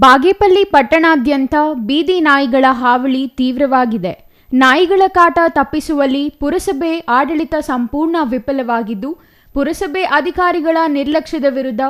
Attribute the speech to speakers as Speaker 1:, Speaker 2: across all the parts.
Speaker 1: ಬಾಗೇಪಲ್ಲಿ ಪಟ್ಟಣಾದ್ಯಂತ ಬೀದಿ ನಾಯಿಗಳ ಹಾವಳಿ ತೀವ್ರವಾಗಿದೆ. ನಾಯಿಗಳ ಕಾಟ ತಪ್ಪಿಸುವಲ್ಲಿ ಪುರಸಭೆ ಆಡಳಿತ ಸಂಪೂರ್ಣ ವಿಫಲವಾಗಿದ್ದು, ಪುರಸಭೆ ಅಧಿಕಾರಿಗಳ ನಿರ್ಲಕ್ಷ್ಯದ ವಿರುದ್ಧ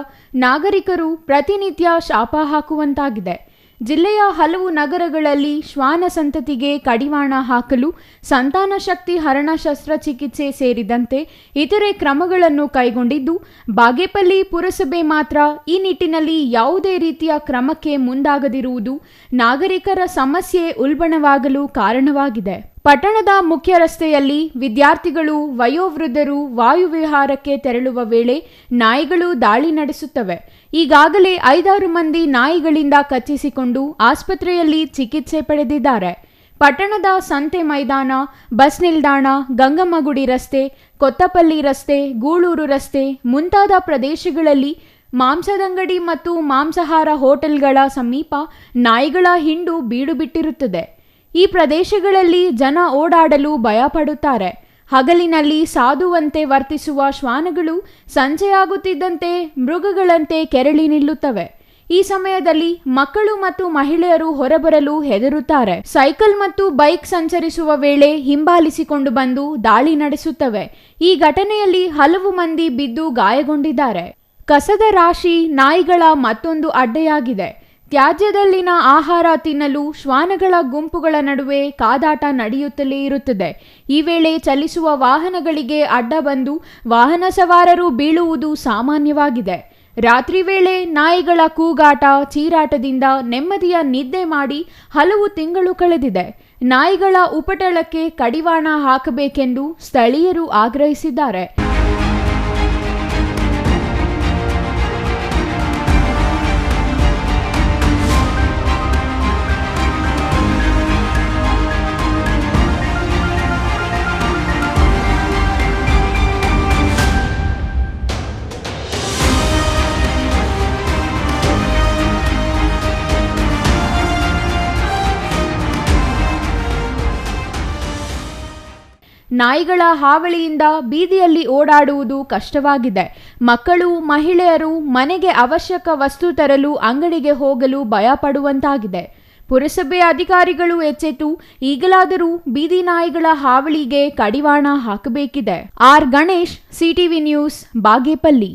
Speaker 1: ನಾಗರಿಕರು ಪ್ರತಿನಿತ್ಯ ಶಾಪ ಹಾಕುವಂತಾಗಿದೆ. ಜಿಲ್ಲೆಯ ಹಲವು ನಗರಗಳಲ್ಲಿ ಶ್ವಾನ ಸಂತತಿಗೆ ಕಡಿವಾಣ ಹಾಕಲು ಸಂತಾನ ಶಕ್ತಿ ಹರಣ ಶಸ್ತ್ರಚಿಕಿತ್ಸೆ ಸೇರಿದಂತೆ ಇತರೆ ಕ್ರಮಗಳನ್ನು ಕೈಗೊಂಡಿದ್ದು, ಬಾಗೇಪಲ್ಲಿ ಪುರಸಭೆ ಮಾತ್ರ ಈ ನಿಟ್ಟಿನಲ್ಲಿ ಯಾವುದೇ ರೀತಿಯ ಕ್ರಮಕ್ಕೆ ಮುಂದಾಗದಿರುವುದು ನಾಗರಿಕರ ಸಮಸ್ಯೆ ಉಲ್ಬಣವಾಗಲು ಕಾರಣವಾಗಿದೆ. ಪಟ್ಟಣದ ಮುಖ್ಯ ರಸ್ತೆಯಲ್ಲಿ ವಿದ್ಯಾರ್ಥಿಗಳು, ವಯೋವೃದ್ಧರು ವಾಯುವಿಹಾರಕ್ಕೆ ತೆರಳುವ ವೇಳೆ ನಾಯಿಗಳು ದಾಳಿ ನಡೆಸುತ್ತವೆ. ಈಗಾಗಲೇ 5-6 ಮಂದಿ ನಾಯಿಗಳಿಂದ ಕಚ್ಚಿಸಿಕೊಂಡು ಆಸ್ಪತ್ರೆಯಲ್ಲಿ ಚಿಕಿತ್ಸೆ ಪಡೆದಿದ್ದಾರೆ. ಪಟ್ಟಣದ ಸಂತೆ ಮೈದಾನ, ಬಸ್ ನಿಲ್ದಾಣ, ಗಂಗಮ್ಮಗುಡಿ ರಸ್ತೆ, ಕೊತ್ತಪಲ್ಲಿ ರಸ್ತೆ, ಗೂಳೂರು ರಸ್ತೆ ಮುಂತಾದ ಪ್ರದೇಶಗಳಲ್ಲಿ ಮಾಂಸದಂಗಡಿ ಮತ್ತು ಮಾಂಸಾಹಾರ ಹೋಟೆಲ್ಗಳ ಸಮೀಪ ನಾಯಿಗಳ ಹಿಂಡು ಬೀಡು ಬಿಟ್ಟಿರುತ್ತದೆ. ಈ ಪ್ರದೇಶಗಳಲ್ಲಿ ಜನ ಓಡಾಡಲು ಭಯಪಡುತ್ತಾರೆ. ಹಗಲಿನಲ್ಲಿ ಸಾಧುವಂತೆ ವರ್ತಿಸುವ ಶ್ವಾನಗಳು ಸಂಜೆಯಾಗುತ್ತಿದ್ದಂತೆ ಮೃಗಗಳಂತೆ ಕೆರಳಿ ನಿಲ್ಲುತ್ತವೆ. ಈ ಸಮಯದಲ್ಲಿ ಮಕ್ಕಳು ಮತ್ತು ಮಹಿಳೆಯರು ಹೊರಬರಲು ಹೆದರುತ್ತಾರೆ. ಸೈಕಲ್ ಮತ್ತು ಬೈಕ್ ಸಂಚರಿಸುವ ವೇಳೆ ಹಿಂಬಾಲಿಸಿಕೊಂಡು ಬಂದು ದಾಳಿ ನಡೆಸುತ್ತವೆ. ಈ ಘಟನೆಯಲ್ಲಿ ಹಲವು ಮಂದಿ ಬಿದ್ದು ಗಾಯಗೊಂಡಿದ್ದಾರೆ. ಕಸದ ರಾಶಿ ನಾಯಿಗಳ ಮತ್ತೊಂದು ಅಡ್ಡೆಯಾಗಿದೆ. ತ್ಯಾಜ್ಯದಲ್ಲಿನ ಆಹಾರ ತಿನ್ನಲು ಶ್ವಾನಗಳ ಗುಂಪುಗಳ ನಡುವೆ ಕಾದಾಟ ನಡೆಯುತ್ತಲೇ ಇರುತ್ತದೆ. ಈ ವೇಳೆ ಚಲಿಸುವ ವಾಹನಗಳಿಗೆ ಅಡ್ಡ ಬಂದು ವಾಹನ ಸವಾರರು ಬೀಳುವುದು ಸಾಮಾನ್ಯವಾಗಿದೆ. ರಾತ್ರಿ ವೇಳೆ ನಾಯಿಗಳ ಕೂಗಾಟ, ಚೀರಾಟದಿಂದ ನೆಮ್ಮದಿಯ ನಿದ್ದೆ ಮಾಡಿ ಹಲವು ತಿಂಗಳು ಕಳೆದಿದೆ. ನಾಯಿಗಳ ಉಪಟಳಕ್ಕೆ ಕಡಿವಾಣ ಹಾಕಬೇಕೆಂದು ಸ್ಥಳೀಯರು ಆಗ್ರಹಿಸಿದ್ದಾರೆ. ನಾಯಿಗಳ ಹಾವಳಿಯಿಂದ ಬೀದಿಯಲ್ಲಿ ಓಡಾಡುವುದು ಕಷ್ಟವಾಗಿದೆ. ಮಕ್ಕಳು, ಮಹಿಳೆಯರು ಮನೆಗೆ ಅವಶ್ಯಕ ವಸ್ತು ತರಲು ಅಂಗಡಿಗೆ ಹೋಗಲು ಭಯಪಡುವಂತಾಗಿದೆ. ಪುರಸಭೆ ಅಧಿಕಾರಿಗಳು ಎಚ್ಚೆತ್ತು ಈಗಲಾದರೂ ಬೀದಿ ನಾಯಿಗಳ ಹಾವಳಿಗೆ ಕಡಿವಾಣ ಹಾಕಬೇಕಿದೆ. R Ganesh, CTV news, Bagepalli.